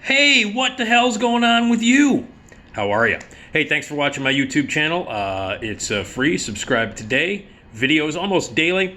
Hey, what the hell's going on with you? How are you? Hey, thanks for watching my YouTube channel. It's free. Subscribe today. Videos almost daily.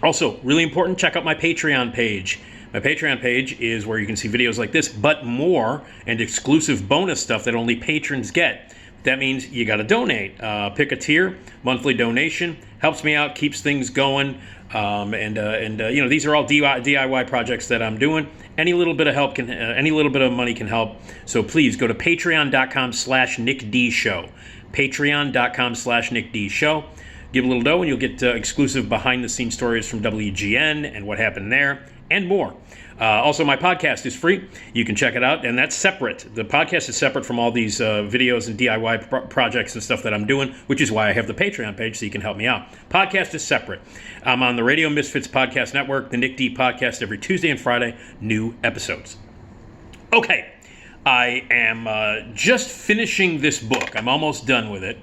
Also, really important, check out my Patreon page. My Patreon page is where you can see videos like this, but more and exclusive bonus stuff that only patrons get. That means you got to donate. Pick a tier, monthly donation. Helps me out, keeps things going. You know, these are all DIY projects that I'm doing. Any little bit of help can, any little bit of money can help. So please go to patreon.com/NickDShow. Patreon.com/NickDShow. Give a little dough and you'll get exclusive behind-the-scenes stories from WGN and what happened there and more. Also, my podcast is free. You can check it out, and that's separate. The podcast is separate from all these videos and DIY projects and stuff that I'm doing, which is why I have the Patreon page, so you can help me out. Podcast is separate. I'm on the Radio Misfits Podcast Network, the Nick D Podcast, every Tuesday and Friday, new episodes. Okay, I am just finishing this book. I'm almost done with it,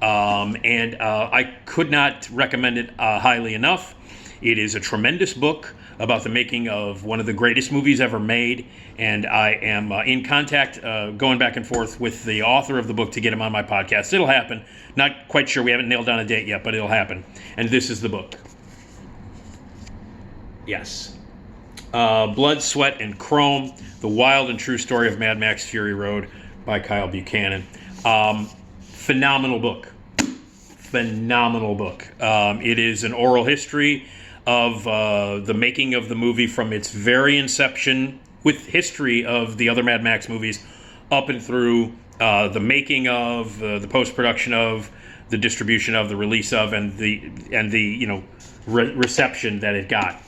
I could not recommend it highly enough. It is a tremendous book about the making of one of the greatest movies ever made, and I am in contact, going back and forth with the author of the book to get him on my podcast. It'll happen. Not quite sure. We haven't nailed down a date yet, but it'll happen. And this is the book. Yes. Blood, Sweat, and Chrome, The Wild and True Story of Mad Max Fury Road by Kyle Buchanan. Phenomenal book. Phenomenal book. It is an oral history of the making of the movie from its very inception, with history of the other Mad Max movies, up and through the making of, the post-production of, the distribution of, the release of, and the you know, reception that it got.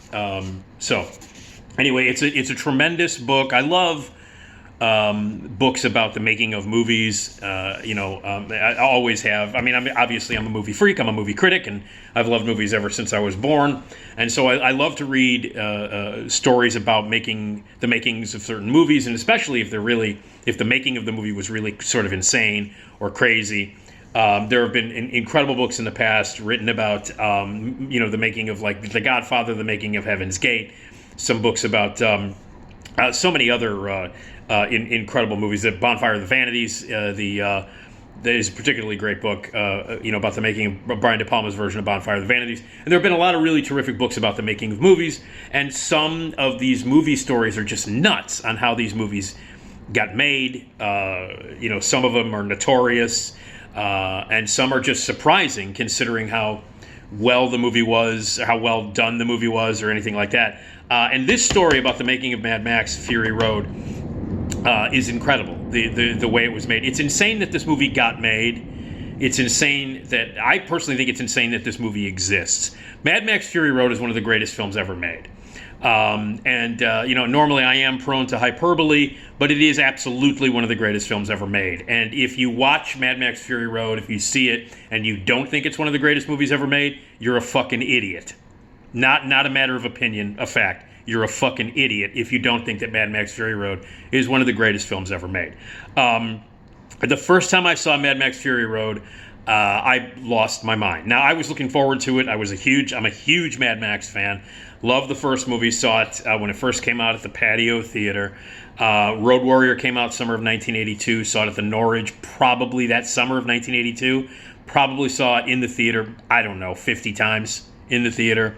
So anyway, it's a tremendous book. I love books about the making of movies. I always have. I mean, obviously I'm a movie freak. I'm a movie critic, and I've loved movies ever since I was born. And so I love to read stories about the makings of certain movies, and especially if the making of the movie was really sort of insane or crazy. There have been incredible books in the past written about, the making of, like, The Godfather, the making of Heaven's Gate. Some books about so many other incredible movies. That Bonfire of the Vanities, that is a particularly great book, about the making of Brian De Palma's version of Bonfire of the Vanities. And there have been a lot of really terrific books about the making of movies, and some of these movie stories are just nuts on how these movies got made. Some of them are notorious, and some are just surprising, considering how well the movie was, how well done the movie was, or anything like that. And this story about the making of Mad Max Fury Road is incredible, the way it was made. It's insane that this movie got made. It's insane that, I personally think it's insane that this movie exists. Mad Max Fury Road is one of the greatest films ever made. Normally I am prone to hyperbole, but it is absolutely one of the greatest films ever made. And if you watch Mad Max Fury Road, if you see it and you don't think it's one of the greatest movies ever made, you're a fucking idiot. Not a matter of opinion, a fact. You're a fucking idiot if you don't think that Mad Max Fury Road is one of the greatest films ever made. The first time I saw Mad Max Fury Road, I lost my mind. Now, I was looking forward to it. I'm a huge Mad Max fan. Loved the first movie. Saw it when it first came out at the Patio Theater. Road Warrior came out summer of 1982. Saw it at the Norridge probably that summer of 1982. Probably saw it in the theater, 50 times in the theater.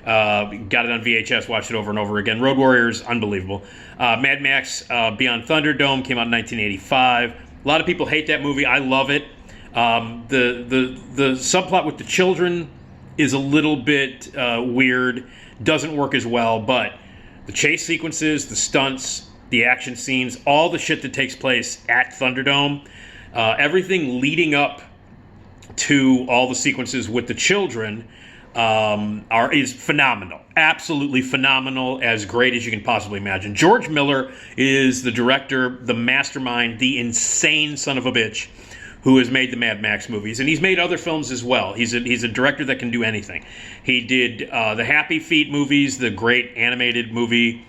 Got it on VHS, watched it over and over again. Road Warrior is unbelievable. Mad Max Beyond Thunderdome came out in 1985. A lot of people hate that movie. I love it. The subplot with the children is a little bit weird. Doesn't work as well, but the chase sequences, the stunts, the action scenes, all the shit that takes place at Thunderdome, everything leading up to all the sequences with the children is phenomenal. Absolutely phenomenal, as great as you can possibly imagine. George Miller is the director, the mastermind, the insane son of a bitch who has made the Mad Max movies, and he's made other films as well. He's a director that can do anything. He did the Happy Feet movies, the great animated movie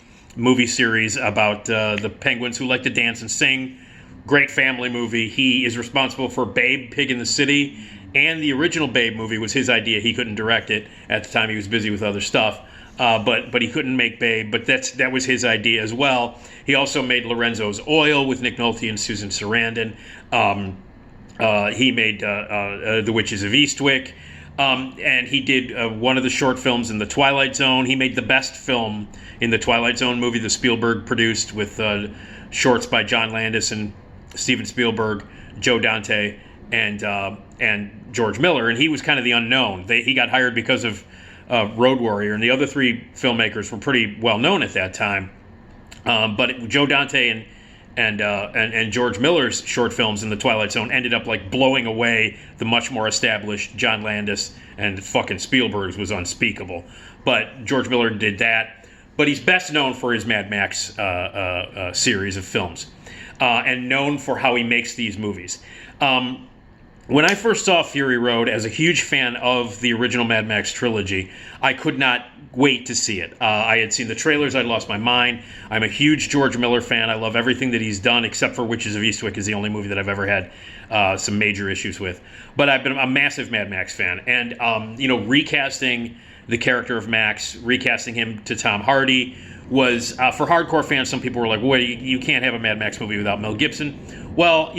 series about the penguins who like to dance and sing. Great family movie. He is responsible for Babe, Pig in the City, and the original Babe movie was his idea. He couldn't direct it at the time. He was busy with other stuff. but he couldn't make Babe. But that was his idea as well. He also made Lorenzo's Oil with Nick Nolte and Susan Sarandon. He made The Witches of Eastwick. And he did one of the short films in The Twilight Zone. He made the best film in the Twilight Zone movie that Spielberg produced with shorts by John Landis and Steven Spielberg, Joe Dante, and George Miller. And he was kind of the unknown. He got hired because of Road Warrior, and the other three filmmakers were pretty well known at that time. But Joe Dante and George Miller's short films in the Twilight Zone ended up like blowing away the much more established John Landis, and fucking Spielberg's was unspeakable. But George Miller did that. But he's best known for his Mad Max series of films, and known for how he makes these movies. When I first saw Fury Road, as a huge fan of the original Mad Max trilogy, I could not wait to see it. I had seen the trailers. I'd lost my mind. I'm a huge George Miller fan. I love everything that he's done, except for Witches of Eastwick is the only movie that I've ever had some major issues with. But I've been a massive Mad Max fan. And, recasting the character of Max, recasting him to Tom Hardy was, for hardcore fans, some people were like, well, you can't have a Mad Max movie without Mel Gibson. Well,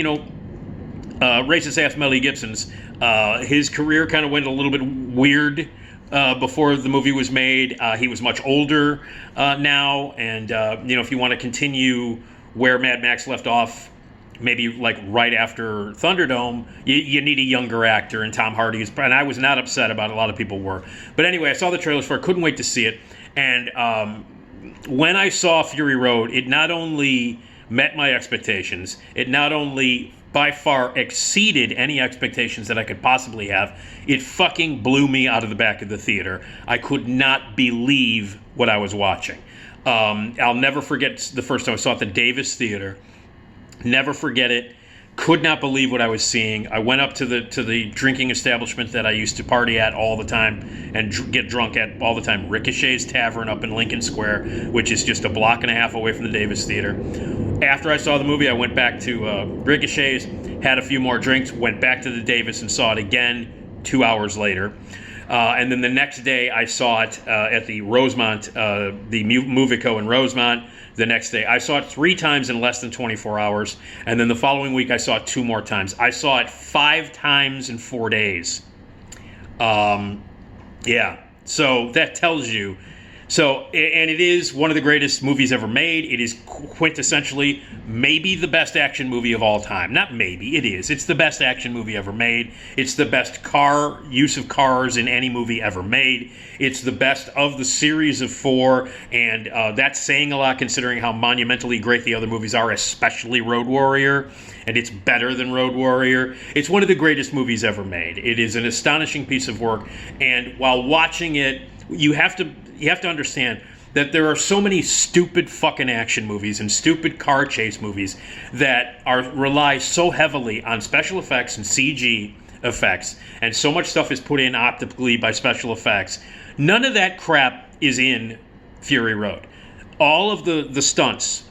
racist ass Mel Gibson's, his career kind of went a little bit weird before the movie was made. He was much older now, and if you want to continue where Mad Max left off, maybe like right after Thunderdome, you need a younger actor, and Tom Hardy is. And I was not upset about it. A lot of people were. But anyway, I saw the trailers for it. Couldn't wait to see it. And when I saw Fury Road, it not only met my expectations, it not only by far exceeded any expectations that I could possibly have. It fucking blew me out of the back of the theater. I could not believe what I was watching. I'll never forget the first time I saw it at the Davis Theater. Never forget it. Could not believe what I was seeing. I went up to the drinking establishment that I used to party at all the time and get drunk at all the time, Ricochet's Tavern up in Lincoln Square, which is just a block and a half away from the Davis Theater. After I saw the movie, I went back to Ricochet's, had a few more drinks, went back to the Davis and saw it again 2 hours later. And then the next day, I saw it at the Rosemont, the Movico in Rosemont. The next day, I saw it 3 times in less than 24 hours. And then the following week, I saw it 2 more times. I saw it 5 times in 4 days. Yeah, so that tells you. So, and it is one of the greatest movies ever made. It is quintessentially maybe the best action movie of all time. Not maybe, it is. It's the best action movie ever made. It's the best use of cars in any movie ever made. It's the best of the series of 4, and that's saying a lot considering how monumentally great the other movies are, especially Road Warrior, and it's better than Road Warrior. It's one of the greatest movies ever made. It is an astonishing piece of work, and while watching it, you have to understand that there are so many stupid fucking action movies and stupid car chase movies that rely so heavily on special effects and CG effects, and so much stuff is put in optically by special effects. None of that crap is in Fury Road. All of the stunts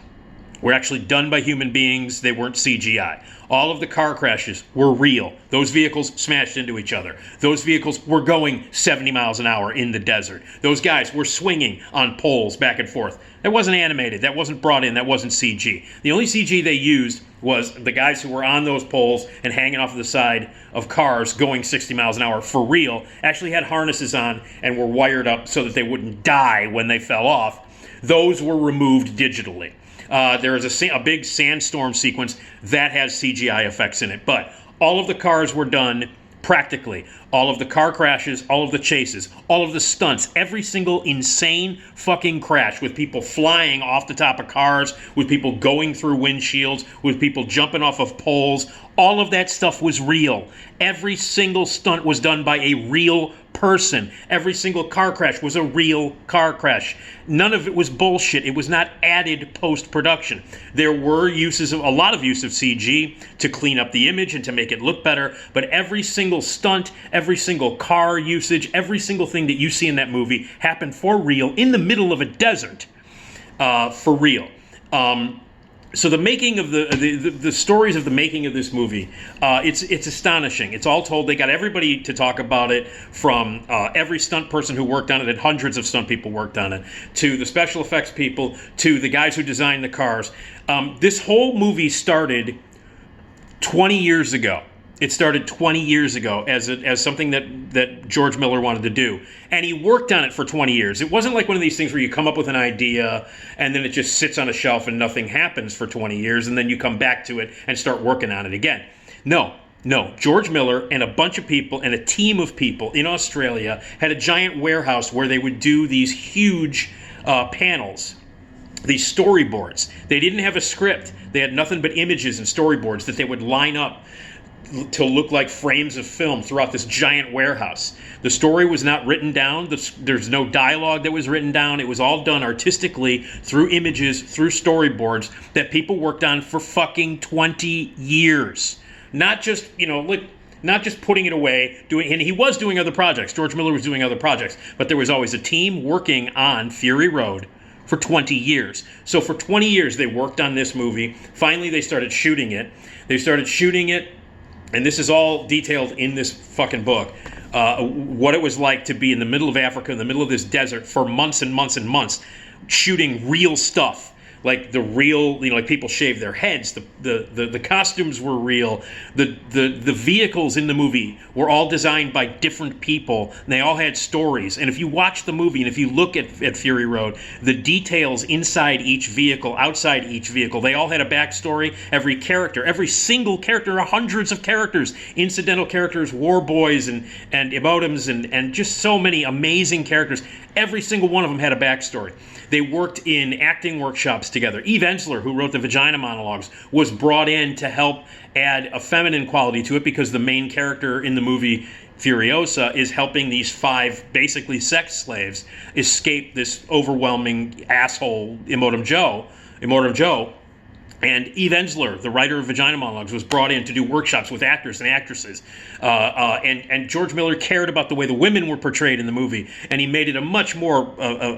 were actually done by human beings. They weren't CGI. All of the car crashes were real. Those vehicles smashed into each other. Those vehicles were going 70 miles an hour in the desert. Those guys were swinging on poles back and forth. That wasn't animated. That wasn't brought in. That wasn't CG. The only CG they used was the guys who were on those poles and hanging off the side of cars going 60 miles an hour for real, actually had harnesses on and were wired up so that they wouldn't die when they fell off. Those were removed digitally. There is a big sandstorm sequence that has CGI effects in it, but all of the cars were done practically. All of the car crashes, all of the chases, all of the stunts, every single insane fucking crash with people flying off the top of cars, with people going through windshields, with people jumping off of poles, all of that stuff was real. Every single stunt was done by a real person. Every single car crash was a real car crash. None of it was bullshit. It was not added post-production. There were a lot of use of CG to clean up the image and to make it look better, but every single stunt, every single car usage, every single thing that you see in that movie happened for real in the middle of a desert, for real. So the making of the stories of the making of this movie, it's astonishing. It's all told. They got everybody to talk about it, from every stunt person who worked on it, and hundreds of stunt people worked on it, to the special effects people, to the guys who designed the cars. This whole movie started 20 years ago. It started 20 years ago as something that George Miller wanted to do. And he worked on it for 20 years. It wasn't like one of these things where you come up with an idea and then it just sits on a shelf and nothing happens for 20 years and then you come back to it and start working on it again. No. George Miller and a bunch of people and a team of people in Australia had a giant warehouse where they would do these huge panels, these storyboards. They didn't have a script. They had nothing but images and storyboards that they would line up to look like frames of film throughout this giant warehouse. The story was not written down. There's no dialogue that was written down. It was all done artistically through images, through storyboards that people worked on for fucking 20 years. Not just, not just putting it away, and he was doing other projects. George Miller was doing other projects, but there was always a team working on Fury Road for 20 years. So for 20 years, they worked on this movie. Finally, they started shooting it. And this is all detailed in this fucking book, what it was like to be in the middle of Africa, in the middle of this desert for months and months and months, shooting real stuff. Like the real, like people shaved their heads. The costumes were real. The vehicles in the movie were all designed by different people, and they all had stories. And if you watch the movie and if you look at Fury Road, the details inside each vehicle, outside each vehicle, they all had a backstory. Every character, every single character, hundreds of characters, incidental characters, war boys and emotims, and just so many amazing characters. Every single one of them had a backstory. They worked in acting workshops together. Eve Ensler, who wrote the Vagina Monologues, was brought in to help add a feminine quality to it because the main character in the movie, Furiosa, is helping these 5 basically sex slaves escape this overwhelming asshole, Immortum Joe. And Eve Ensler, the writer of Vagina Monologues, was brought in to do workshops with actors and actresses. And George Miller cared about the way the women were portrayed in the movie, and he made it a much more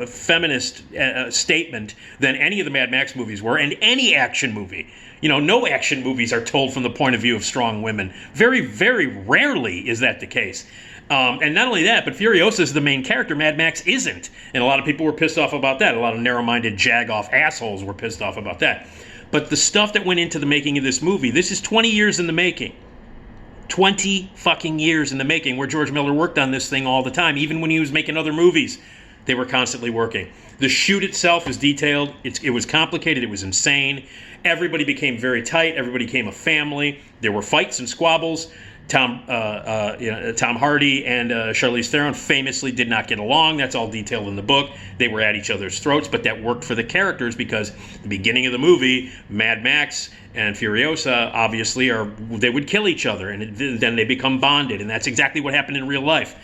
feminist statement than any of the Mad Max movies were, and any action movie. No action movies are told from the point of view of strong women. Very, very rarely is that the case. And not only that, but Furiosa is the main character. Mad Max isn't. And a lot of people were pissed off about that. A lot of narrow-minded, jag-off assholes were pissed off about that. But the stuff that went into the making of this movie, this is 20 years in the making. 20 fucking years in the making, where George Miller worked on this thing all the time. Even when he was making other movies, they were constantly working. The shoot itself is detailed. It was complicated. It was insane. Everybody became very tight. Everybody became a family. There were fights and squabbles. Tom Hardy and Charlize Theron famously did not get along. That's all detailed in the book. They were at each other's throats, but that worked for the characters because the beginning of the movie, Mad Max and Furiosa obviously they would kill each other, and then they become bonded, and that's exactly what happened in real life.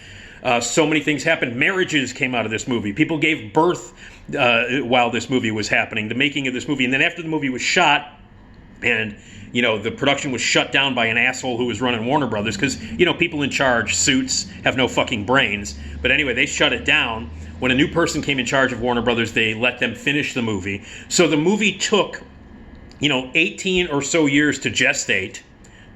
So many things happened. Marriages came out of this movie. People gave birth while this movie was happening, the making of this movie. And then after the movie was shot, and the production was shut down by an asshole who was running Warner Brothers because, people in charge, suits, have no fucking brains. But anyway, they shut it down. When a new person came in charge of Warner Brothers, they let them finish the movie. So the movie took, 18 or so years to gestate,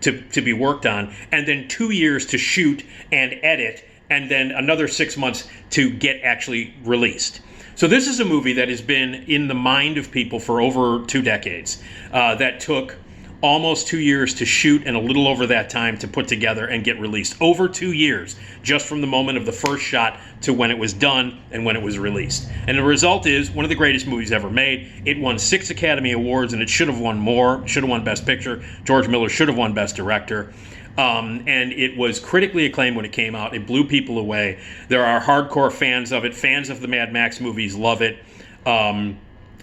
to be worked on, and then 2 years to shoot and edit, and then another 6 months to get actually released. So this is a movie that has been in the mind of people for over 2 decades. That took almost 2 years to shoot and a little over that time to put together and get released. Over 2 years, just from the moment of the first shot to when it was done and when it was released. And the result is one of the greatest movies ever made. It won 6 Academy Awards, and it should have won more. Should have won Best Picture. George Miller should have won Best Director. And it was critically acclaimed when it came out. It blew people away. There are hardcore fans of it. Fans of the Mad Max movies love it.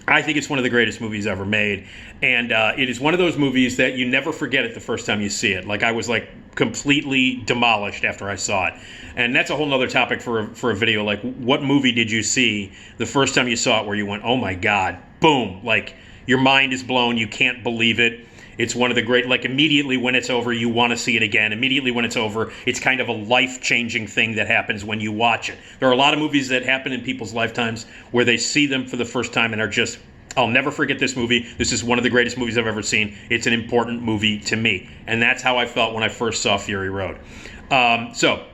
I think it's one of the greatest movies ever made. And it is one of those movies that you never forget it the first time you see it. Like, I was completely demolished after I saw it. And that's a whole nother topic for a video. Like, what movie did you see the first time you saw it where you went, oh my God, boom. Like, your mind is blown. You can't believe it. It's one of the great, immediately when it's over, you want to see it again. Immediately when it's over, it's kind of a life-changing thing that happens when you watch it. There are a lot of movies that happen in people's lifetimes where they see them for the first time and are just I'll never forget this movie. This is one of the greatest movies I've ever seen. It's an important movie to me. And that's how I felt when I first saw Fury Road. So,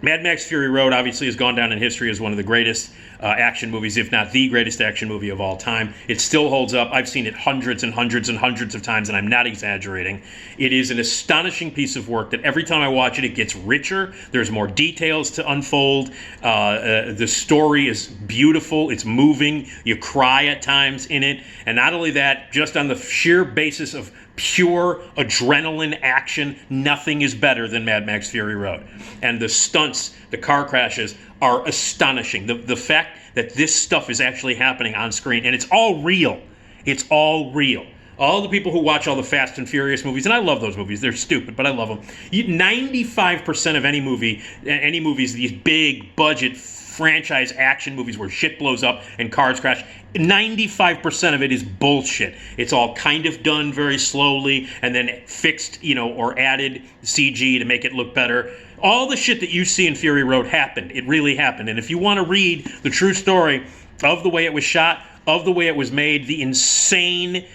Mad Max Fury Road obviously has gone down in history as one of the greatest action movies, if not the greatest action movie of all time. It still holds up. I've seen it hundreds and hundreds and hundreds of times, and I'm not exaggerating. It is an astonishing piece of work that every time I watch it, it gets richer. There's more details to unfold. The story is beautiful. It's moving. You cry at times in it. And not only that, just on the sheer basis of pure adrenaline action, nothing is better than Mad Max Fury Road. And the stunts, the car crashes, are astonishing. The fact that this stuff is actually happening on screen, and it's all real. It's all real. All the people who watch all the Fast and Furious movies, and I love those movies, they're stupid, but I love them. 95% of any movies, these big budget franchise action movies where shit blows up and cars crash, 95% of it is bullshit. It's all kind of done very slowly and then fixed, or added CG to make it look better. All the shit that you see in Fury Road happened. It really happened. And if you want to read the true story of the way it was shot, of the way it was made, the insane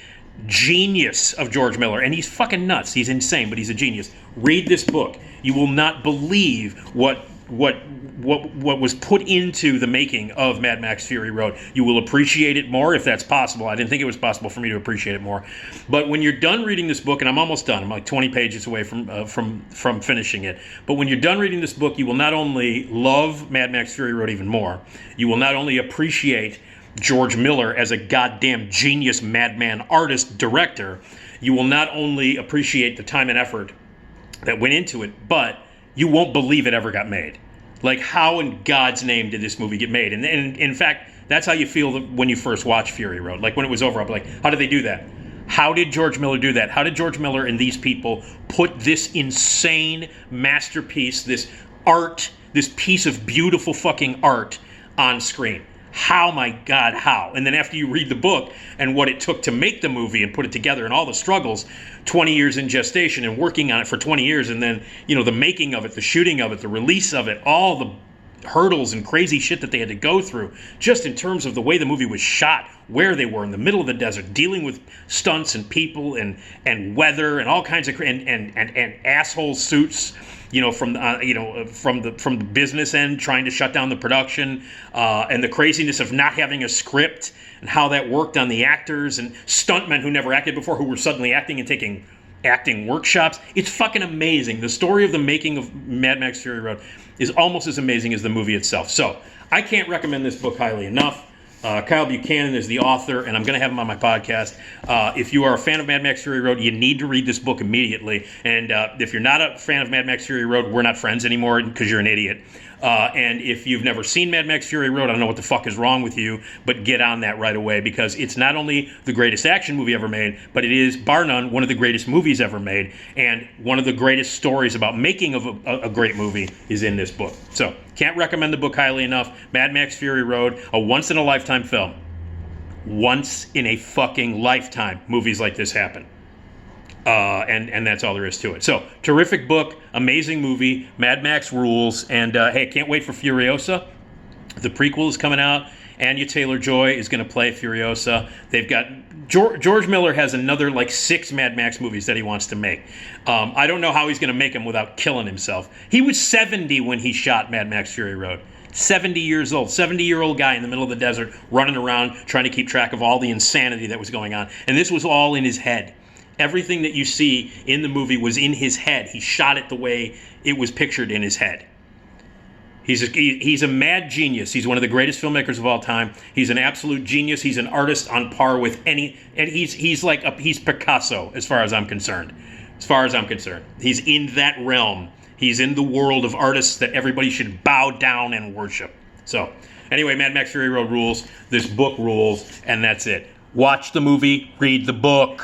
genius of George Miller, and he's fucking nuts. He's insane, but he's a genius. Read this book. You will not believe what was put into the making of Mad Max Fury Road. You will appreciate it more if that's possible. I didn't think it was possible for me to appreciate it more. But when you're done reading this book, and I'm almost done, I'm like 20 pages away from finishing it. But when you're done reading this book, you will not only love Mad Max Fury Road even more, you will not only appreciate George Miller as a goddamn genius madman artist director, you will not only appreciate the time and effort that went into it, but you won't believe it ever got made. Like, how in God's name did this movie get made? And in fact, that's how you feel when you first watch Fury Road. Like, when it was over, I'm like, how did they do that? How did George Miller do that? How did George Miller and these people put this insane masterpiece, this art, this piece of beautiful fucking art on screen? How, my God, how? And then after you read the book and what it took to make the movie and put it together and all the struggles, 20 years in gestation and working on it for 20 years, and then, the making of it, the shooting of it, the release of it, all the hurdles and crazy shit that they had to go through, just in terms of the way the movie was shot, where they were in the middle of the desert, dealing with stunts and people and weather and all kinds of and asshole suits. From the business end, trying to shut down the production, and the craziness of not having a script, and how that worked on the actors and stuntmen who never acted before, who were suddenly acting and taking acting workshops. It's fucking amazing. The story of the making of Mad Max Fury Road is almost as amazing as the movie itself. So I can't recommend this book highly enough. Kyle Buchanan is the author, and I'm going to have him on my podcast. If you are a fan of Mad Max Fury Road, you need to read this book immediately. And if you're not a fan of Mad Max Fury Road, we're not friends anymore because you're an idiot. And if you've never seen Mad Max Fury Road, I don't know what the fuck is wrong with you, but get on that right away, because it's not only the greatest action movie ever made, but it is, bar none, one of the greatest movies ever made, and one of the greatest stories about making of a great movie is in this book. So, can't recommend the book highly enough. Mad Max Fury Road, a once-in-a-lifetime film. Once in a fucking lifetime, movies like this happen. And that's all there is to it. So, terrific book, amazing movie, Mad Max rules, and hey, can't wait for Furiosa. The prequel is coming out. Anya Taylor-Joy is going to play Furiosa. They've got George Miller has another 6 Mad Max movies that he wants to make. I don't know how he's going to make them without killing himself. He was 70 when he shot Mad Max Fury Road. 70 years old, 70-year-old guy in the middle of the desert, running around trying to keep track of all the insanity that was going on. And this was all in his head. Everything that you see in the movie was in his head. He shot it the way it was pictured in his head. He's a mad genius. He's one of the greatest filmmakers of all time. He's an absolute genius. He's an artist on par with any, and he's Picasso as far as I'm concerned. As far as I'm concerned, he's in that realm. He's in the world of artists that everybody should bow down and worship. So, anyway, Mad Max Fury Road rules. This book rules, and that's it. Watch the movie, read the book.